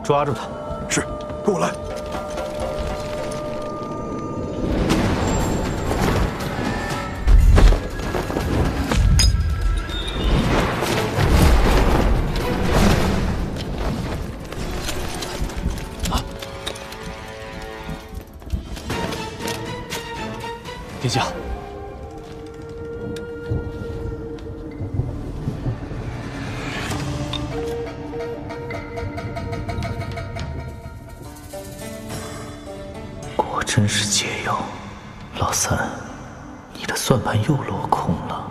抓住他。是，跟我来。殿下，果真是解药。老三，你的算盘又落空了。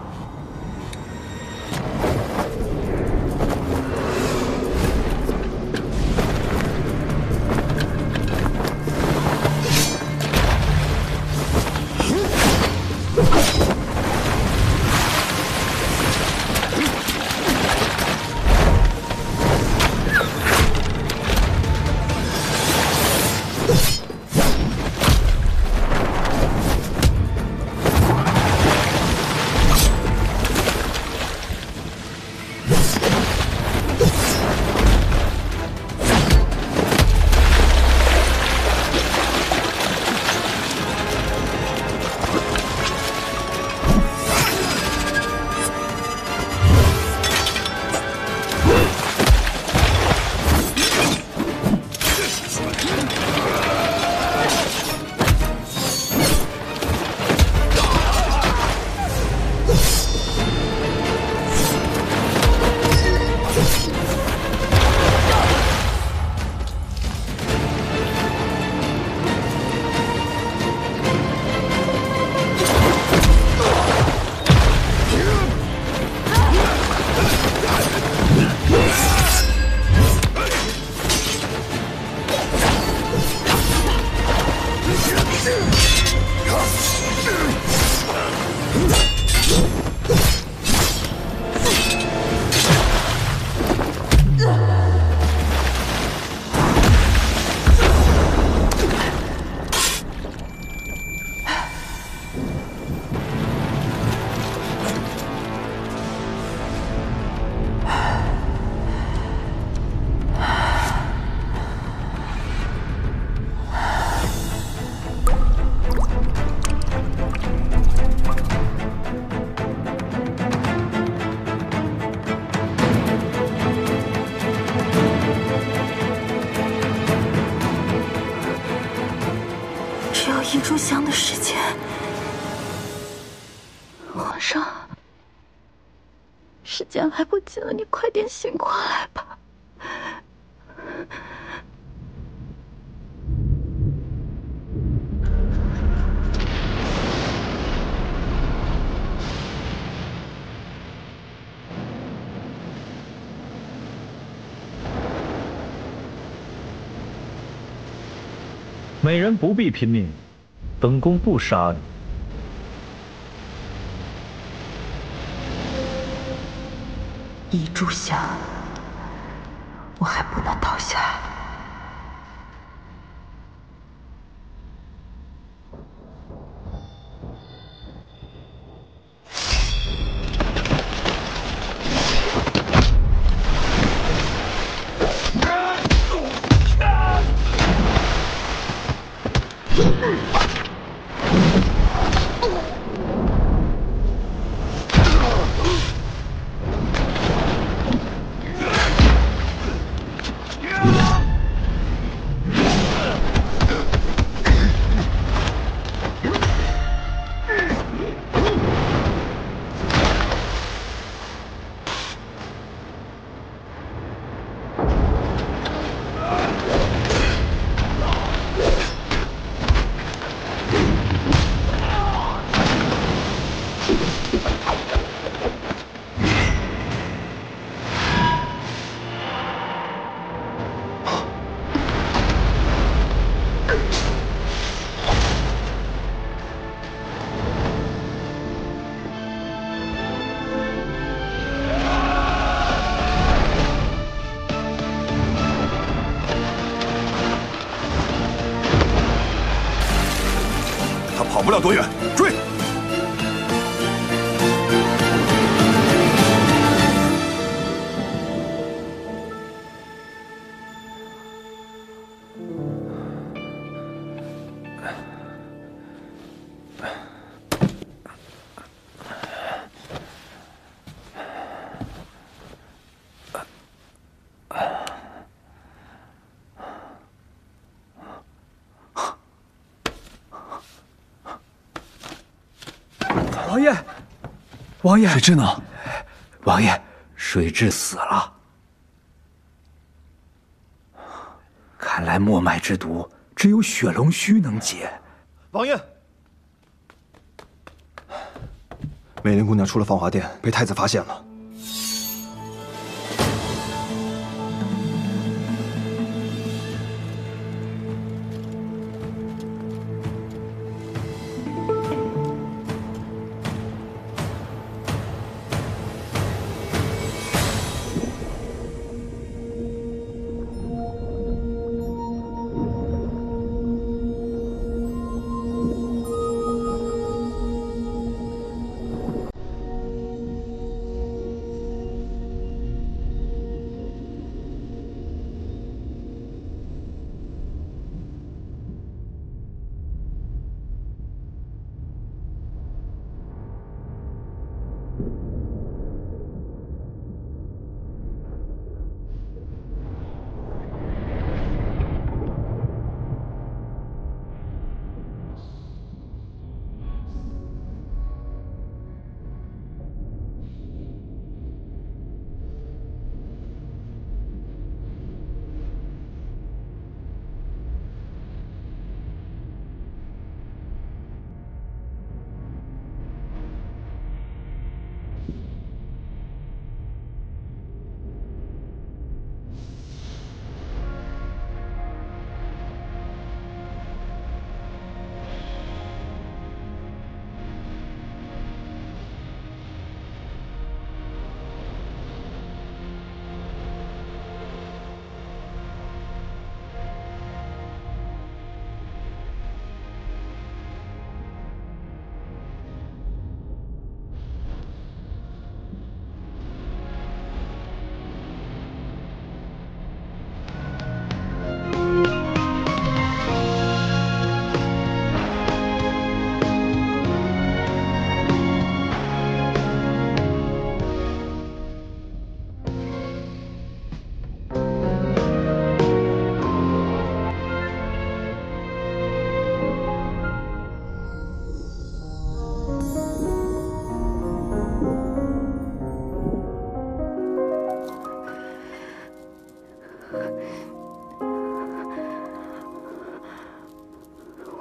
一炷香的时间，皇上，时间来不及了，你快点醒过来吧。美人不必拼命。 本宫不杀你。一炷香，我还不能倒下。跑不了多远，追！王爷，水蛭呢？王爷，水蛭死了。看来墨脉之毒只有血龙须能解。王爷，美莲姑娘出了芳华殿，被太子发现了。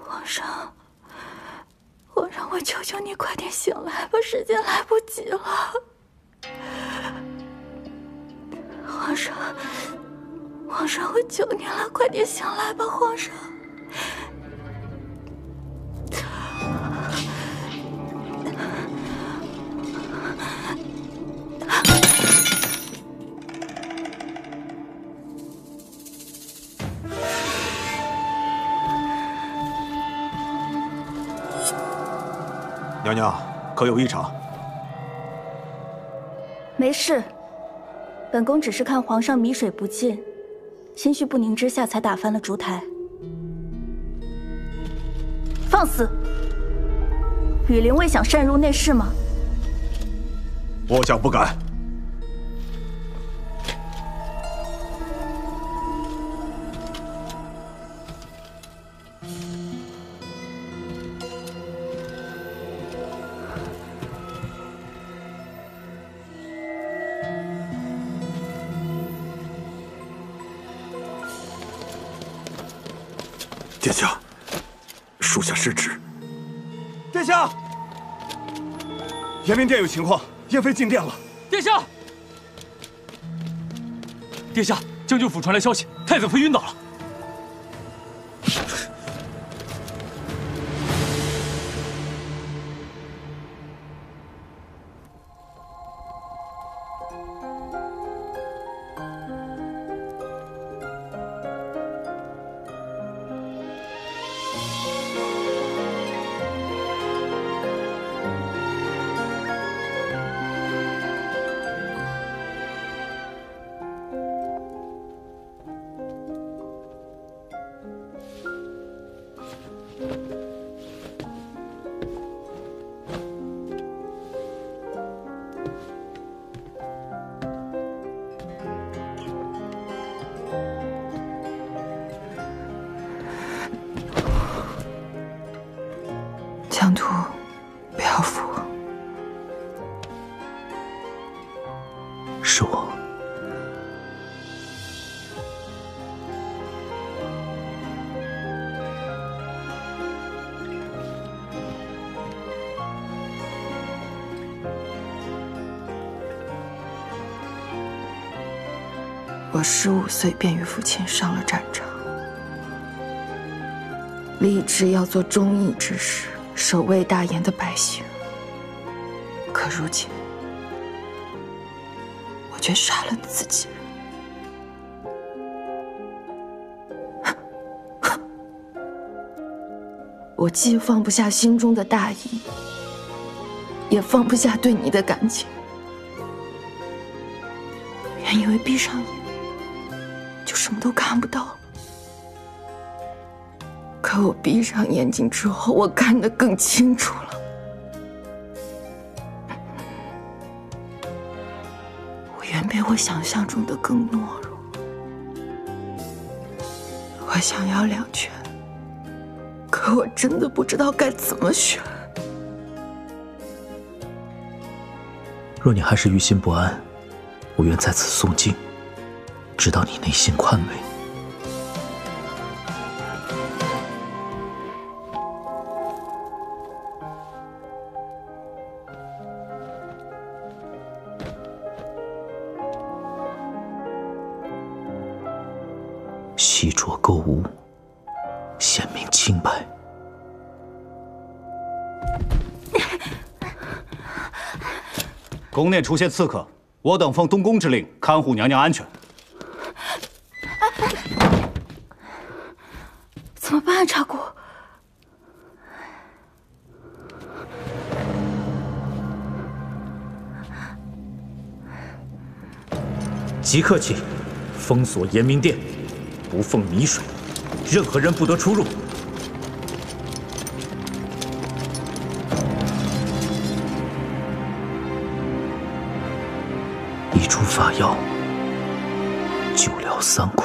皇上，我求求你快点醒来吧，时间来不及了。皇上，我求你了，快点醒来吧，皇上。 娘娘，可有异常？没事，本宫只是看皇上米水不进，心绪不宁之下才打翻了烛台。放肆！雨林未想擅入内室吗？末将不敢。殿下，属下失职。殿下，延明殿有情况，燕妃进殿了。殿下，殿下，将军府传来消息，太子妃晕倒了。是我。我15岁便与父亲上了战场，立志要做忠义之士，守卫大燕的百姓。可如今，我却杀了自己人。我既放不下心中的大义，也放不下对你的感情。原以为闭上眼就什么都看不到了，可我闭上眼睛之后，我看得更清楚了。我远比我想象中的更懦弱。我想要2全，可我真的不知道该怎么选。若你还是于心不安，我愿在此诵经，直到你内心宽慰。细酌勾无，显明清白。宫内出现刺客，我等奉东宫之令，看护娘娘安全。怎么办啊，查姑？即刻起，封锁延明殿，不奉米水，任何人不得出入。一出法药，救了3苦。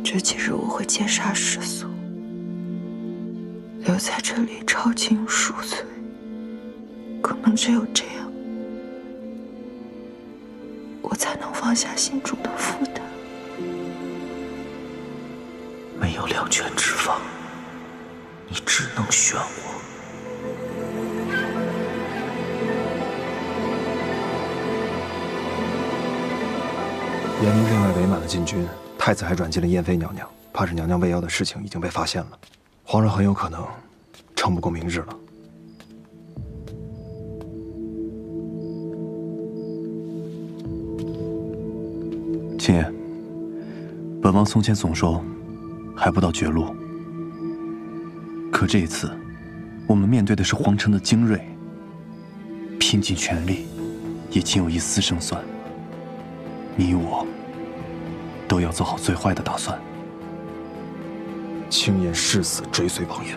这几日我会戒杀世俗，留在这里抄经赎罪。可能只有这样，我才能放下心中的负担。没有2全之法，你只能选我。延明殿外围满了禁军，太子还软禁了燕妃娘娘，怕是娘娘未央的事情已经被发现了，皇上很有可能撑不过明日了。秦爷，本王从前总说还不到绝路，可这一次，我们面对的是皇城的精锐，拼尽全力，也仅有一丝胜算。你我都要做好最坏的打算。轻言誓死追随王爷。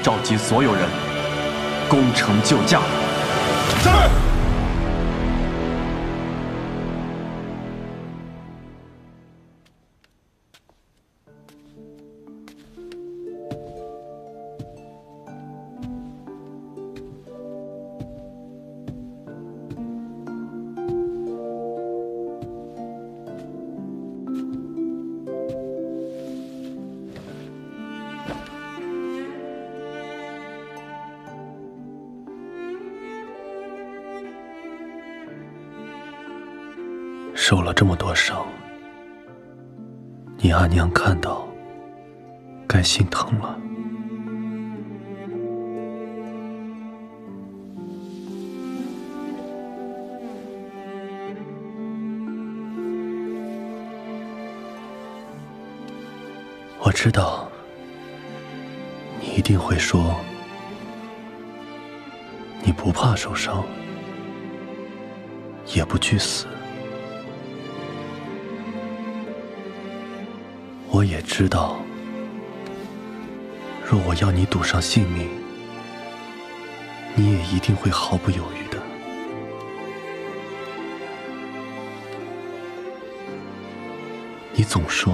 召集所有人，攻城救驾。是。受了这么多伤，你阿娘看到，该心疼了。我知道，你一定会说，你不怕受伤，也不惧死。我也知道，若我要你赌上性命，你也一定会毫不犹豫的。你总说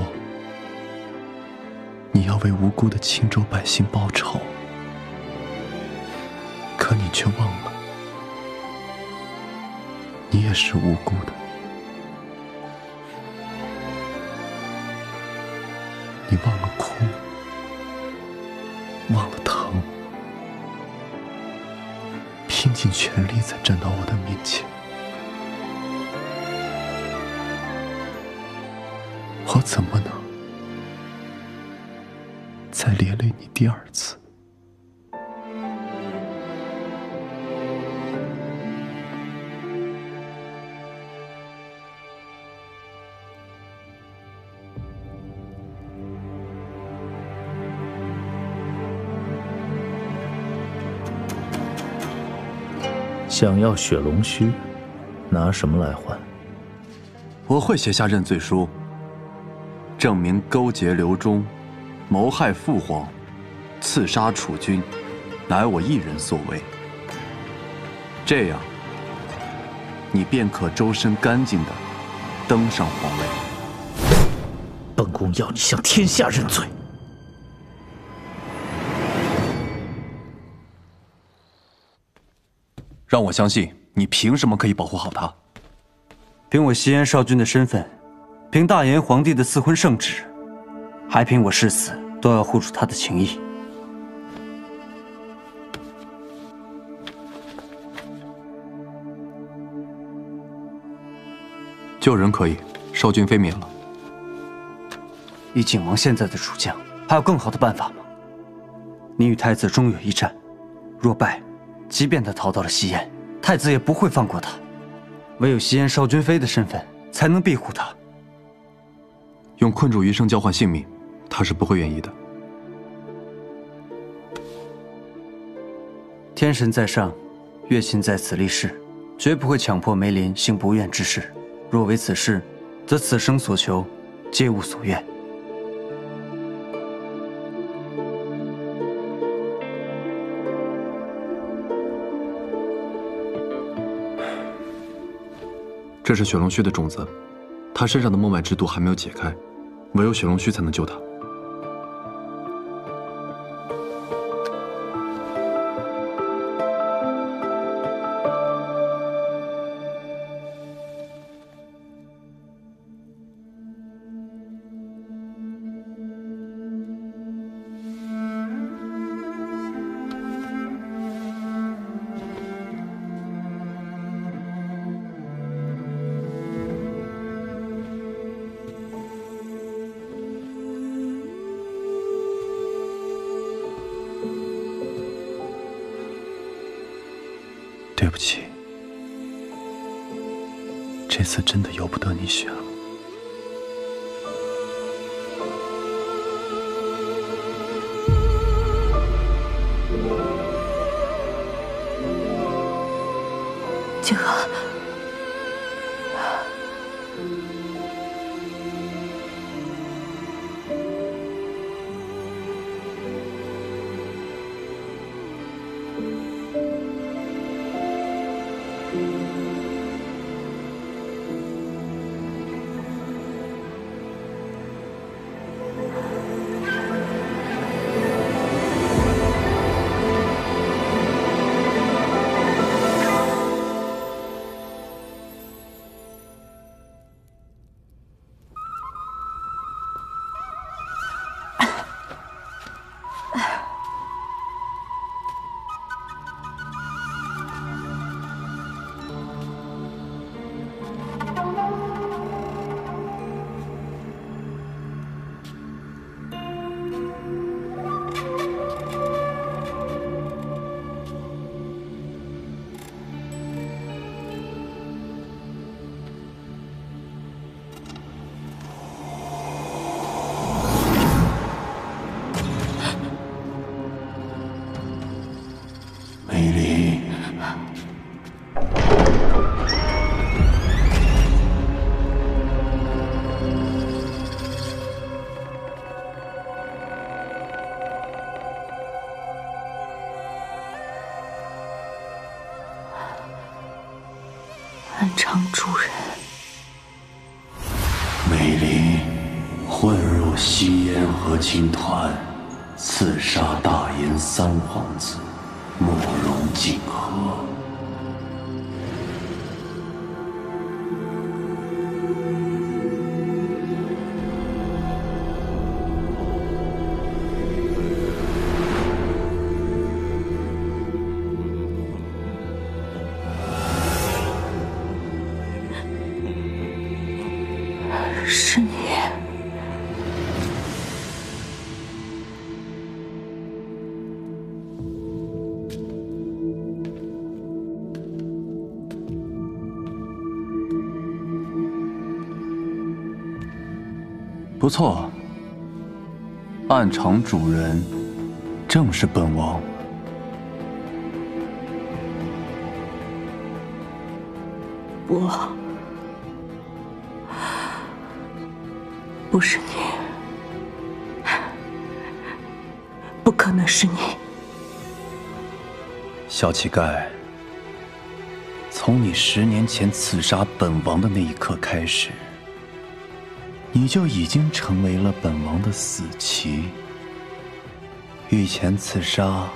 你要为无辜的青州百姓报仇，可你却忘了，你也是无辜的。你忘了哭，忘了疼，拼尽全力才站到我的面前。我怎么能再连累你第二次？想要血龙须，拿什么来换？我会写下认罪书，证明勾结刘忠，谋害父皇，刺杀楚军，乃我一人所为。这样，你便可周身干净地登上皇位。本宫要你向天下认罪。让我相信，你凭什么可以保护好他？凭我西燕少君的身份，凭大炎皇帝的赐婚圣旨，还凭我誓死都要护住他的情谊。救人可以，少君妃免了。以景王现在的主将，还有更好的办法吗？你与太子终有一战，若败，即便他逃到了西燕，太子也不会放过他。唯有西燕少君妃的身份，才能庇护他。用困主余生交换性命，他是不会愿意的。天神在上，月琴在此立誓，绝不会强迫梅林行不愿之事。若为此事，则此生所求，皆无所愿。这是血龙须的种子，他身上的脉脉之毒还没有解开，唯有血龙须才能救他。对不起，这次真的由不得你选了。景和，长主人。美林混入西燕和亲团，刺杀大燕三皇子，慕容景和。是你。不错，暗场主人正是本王。不是你，不可能是你。小乞丐，从你10年前刺杀本王的那一刻开始，你就已经成为了本王的死棋。御前刺杀、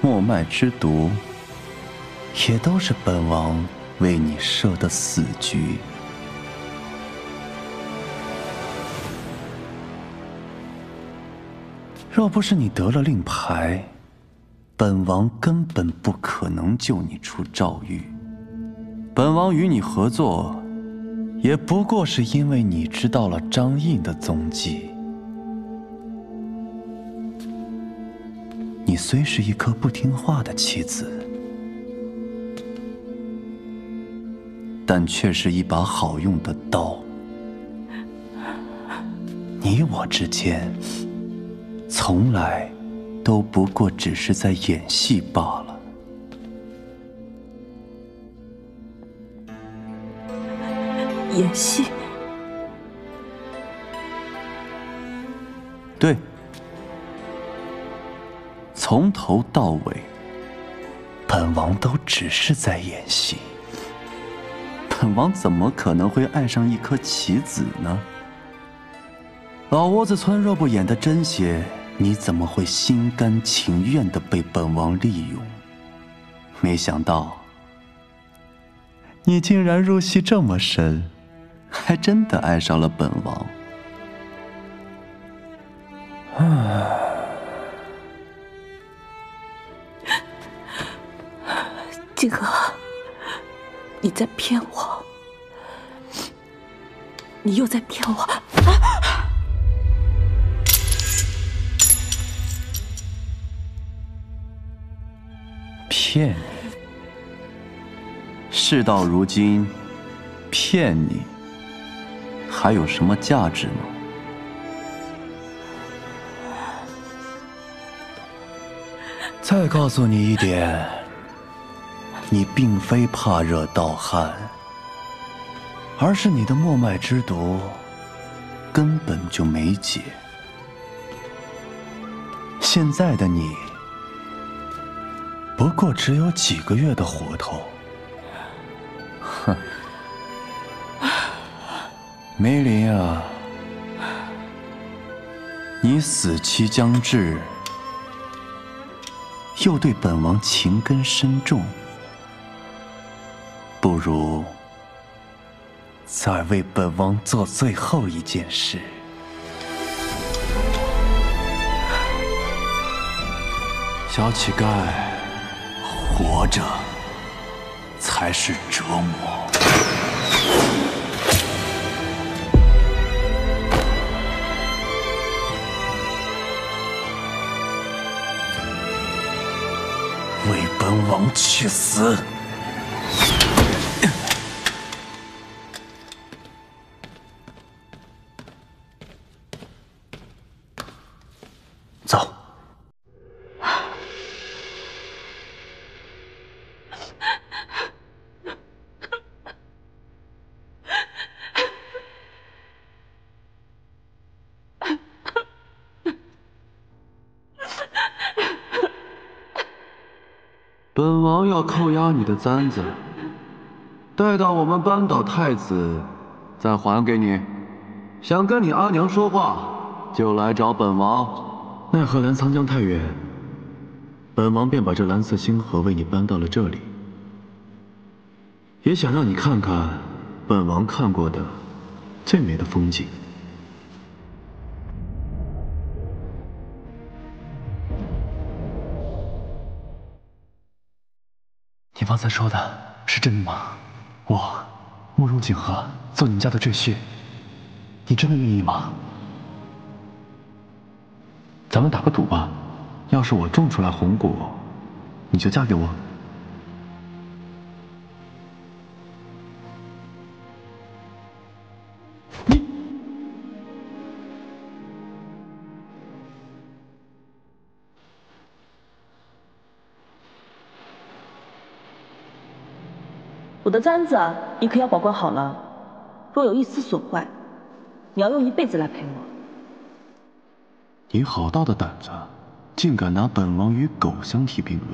墨脉之毒，也都是本王为你设的死局。若不是你得了令牌，本王根本不可能救你出诏狱。本王与你合作，也不过是因为你知道了张印的踪迹。你虽是一颗不听话的棋子，但却是一把好用的刀。你我之间，从来都不过只是在演戏罢了。演戏？对，从头到尾，本王都只是在演戏。本王怎么可能会爱上一颗棋子呢？老窝子村若不演得真些，你怎么会心甘情愿地被本王利用？没想到，你竟然入戏这么深，还真的爱上了本王。景和，你在骗我，你又在骗我。骗你？事到如今，骗你还有什么价值吗？再告诉你一点，你并非怕热盗汗，而是你的墨脉之毒根本就没解。现在的你不过只有几个月的活头。哼，梅林啊，你死期将至，又对本王情根深重，不如再为本王做最后一件事。小乞丐，活着才是折磨。为本王去死！走。本王要扣押你的簪子，待到我们扳倒太子，再还给你。想跟你阿娘说话，就来找本王。奈何澜沧江太远，本王便把这蓝色星河为你搬到了这里，也想让你看看本王看过的最美的风景。你方才说的是真的吗？我慕容锦和做你们家的赘婿，你真的愿意吗？咱们打个赌吧，要是我种出来红果，你就嫁给我。我的簪子你可要保管好了，若有一丝损坏，你要用一辈子来赔我。你好大的胆子，竟敢拿本王与狗相提并论！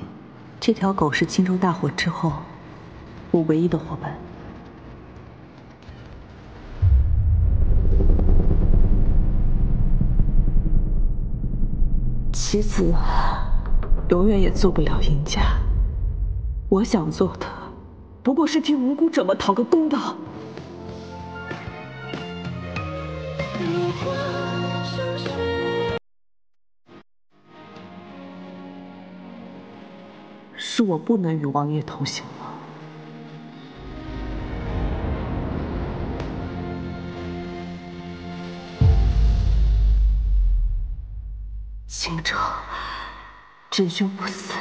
这条狗是青州大火之后我唯一的伙伴。棋子永远也做不了赢家，我想做的不过是替无辜者们讨个公道。是我不能与王爷同行吗？青州，真凶不死，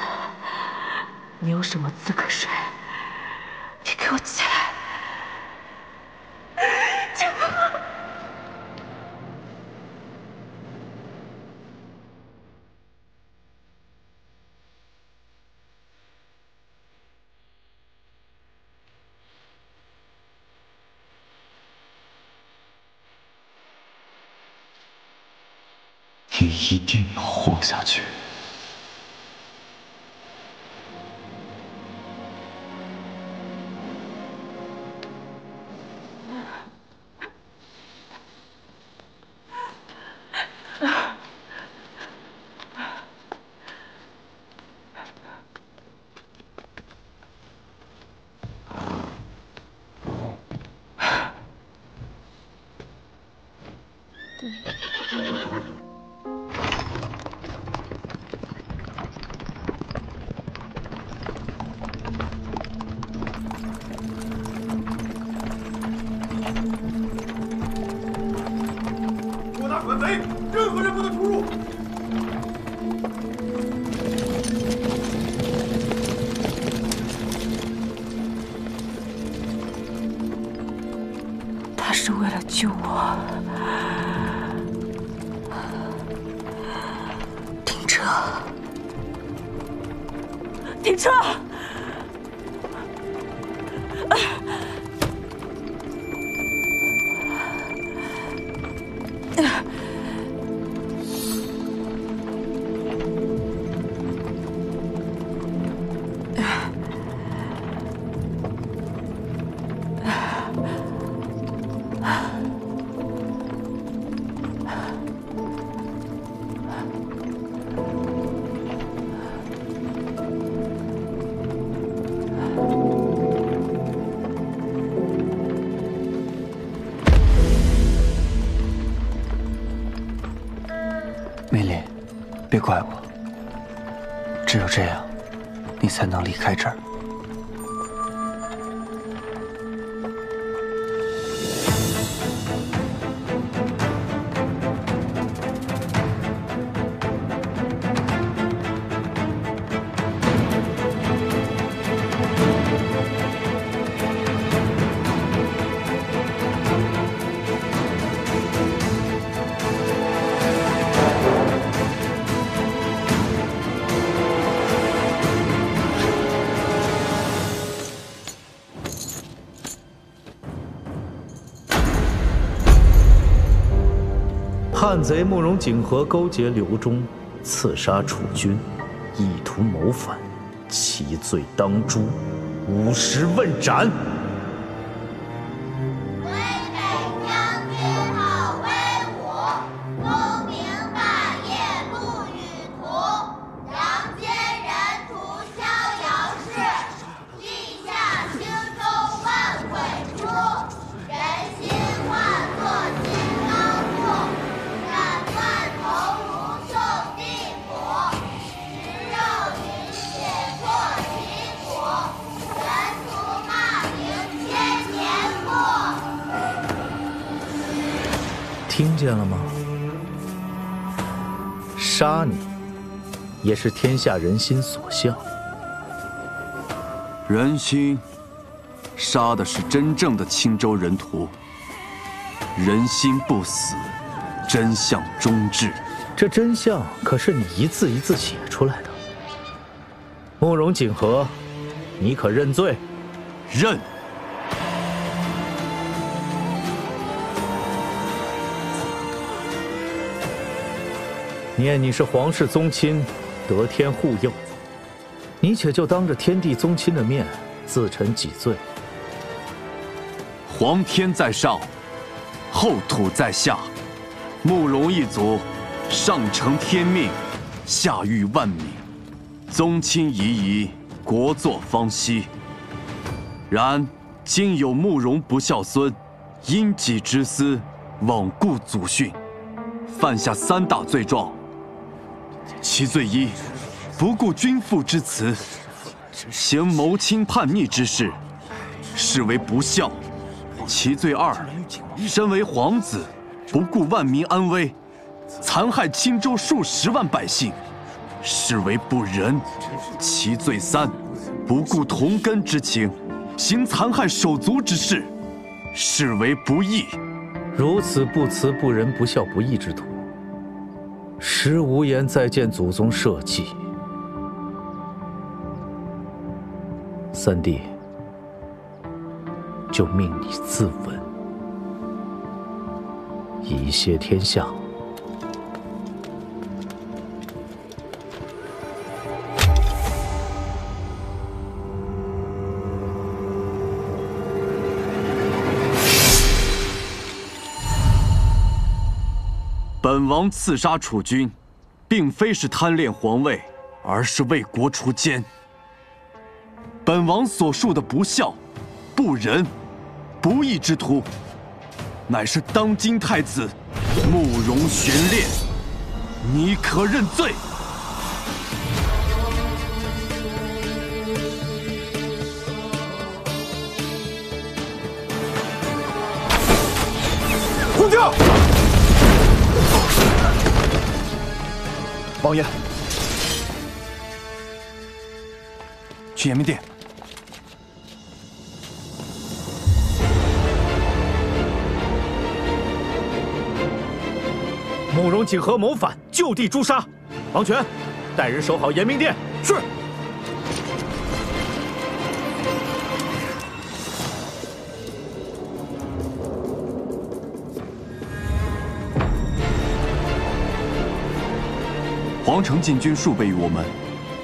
你有什么资格睡？你给我起来！你一定要活下去。扩大管贼，任何人不得出入。他是为了救我。停车！停车！梅林，别怪我。只有这样，你才能离开这儿。叛贼慕容景和勾结刘忠，刺杀楚军，意图谋反，其罪当诛，50问斩。听见了吗？杀你，也是天下人心所向。人心，杀的是真正的青州人徒。人心不死，真相终至。这真相可是你一字一字写出来的。慕容景和，你可认罪？认。念你是皇室宗亲，得天护佑，你且就当着天地宗亲的面自陈己罪。皇天在上，后土在下，慕容一族上承天命，下育万民，宗亲夷夷，国祚方息。然今有慕容不孝孙，因己之私，罔顾祖训，犯下3大罪状。其罪一，不顾君父之辞，行谋亲叛逆之事，是为不孝；其罪二，身为皇子，不顾万民安危，残害青州数10万百姓，是为不仁；其罪三，不顾同根之情，行残害手足之事，是为不义。如此不慈不仁不孝不义之徒，实无颜再见祖宗社稷。三弟，就命你自刎，以谢天下。本王刺杀楚军，并非是贪恋皇位，而是为国除奸。本王所述的不孝、不仁、不义之徒，乃是当今太子慕容玄烈，你可认罪？呼叫！王爷，去延明殿。慕容景和谋反，就地诛杀。王权，带人守好延明殿。是。皇城禁军数倍于我们，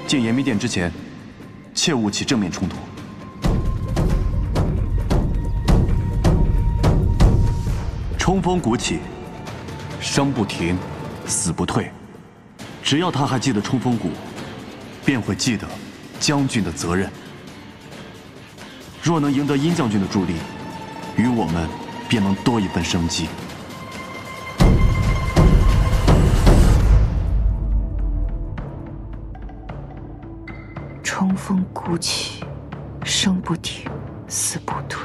进延明殿之前，切勿起正面冲突。冲锋鼓起，生不停，死不退。只要他还记得冲锋鼓，便会记得将军的责任。若能赢得殷将军的助力，与我们便能多一份生机。冲锋鼓起，生不停，死不退。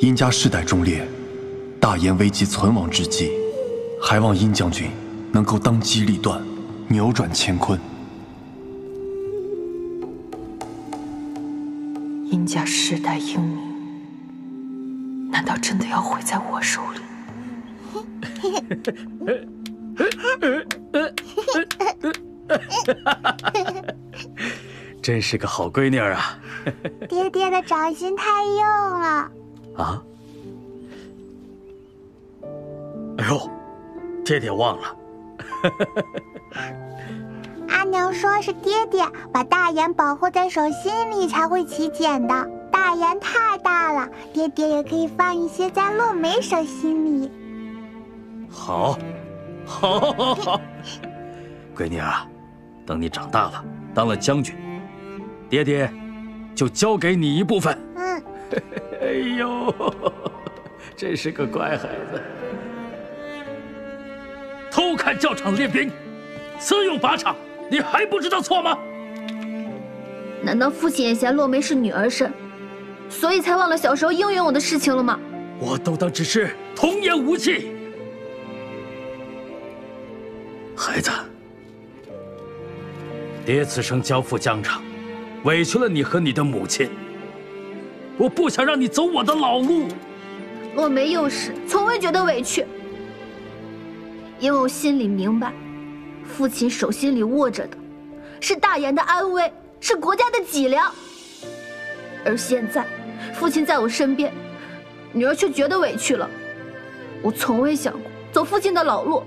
殷家世代忠烈，大燕危机存亡之际，还望殷将军能够当机立断，扭转乾坤。殷家世代英名，难道真的要毁在我手里？真是个好闺女儿啊！爹爹的掌心太硬了。啊！哎呦，爹爹忘了。阿娘说是爹爹把大眼保护在手心里才会起茧的。大眼太大了，爹爹也可以放一些在陆梅手心里。好，好，闺女啊，等你长大了，当了将军，爹爹就交给你一部分。嗯。哎呦，真是个乖孩子。偷看教场练兵，私用靶场，你还不知道错吗？难道父亲也嫌洛梅是女儿身，所以才忘了小时候应允我的事情了吗？我都当只是童言无忌。孩子，爹此生交付疆场，委屈了你和你的母亲。我不想让你走我的老路。洛梅幼时从未觉得委屈，因为我心里明白，父亲手心里握着的是大言的安危，是国家的脊梁。而现在，父亲在我身边，女儿却觉得委屈了。我从未想过走父亲的老路，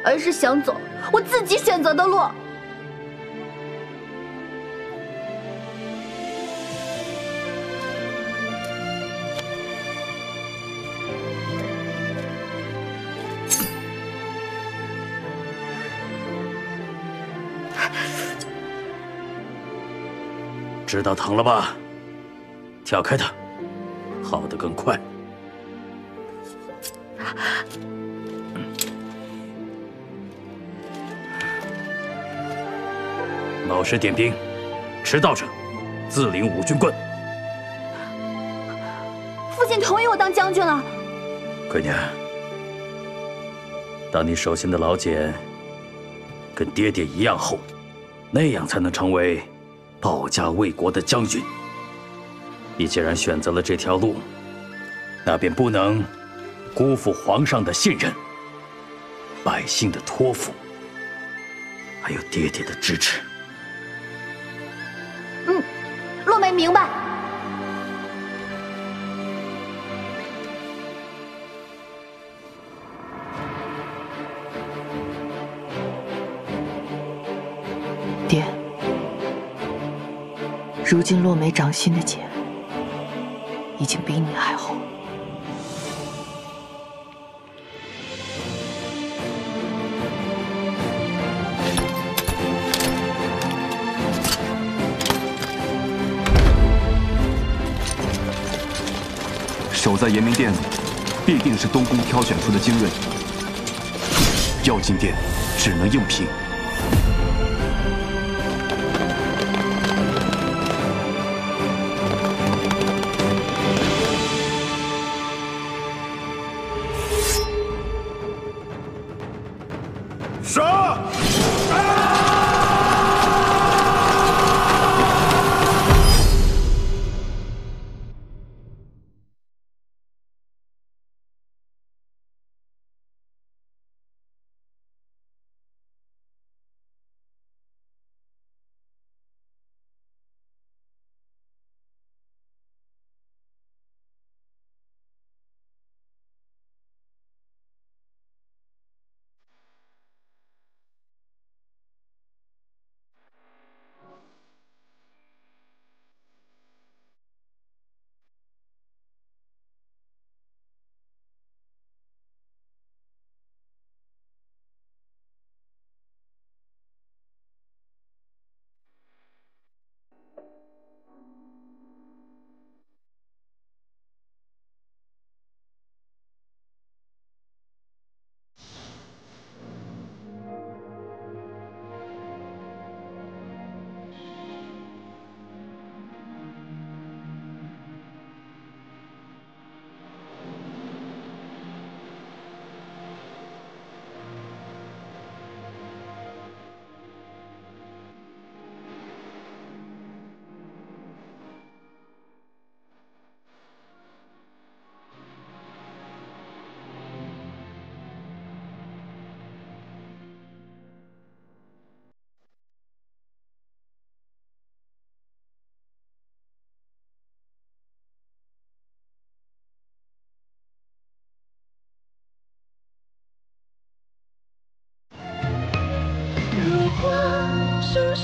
而是想走我自己选择的路。知道疼了吧？跳开它，好得更快。老师点兵，迟到者自领5军棍。父亲同意我当将军了。闺女，当你手心的老茧跟爹爹一样厚，那样才能成为保家卫国的将军。你既然选择了这条路，那便不能辜负皇上的信任、百姓的托付，还有爹爹的支持。洛梅明白。爹，如今洛梅掌心的茧已经比你还厚。守在延明殿里，必定是东宫挑选出的精锐。要进殿，只能硬拼。杀！如果是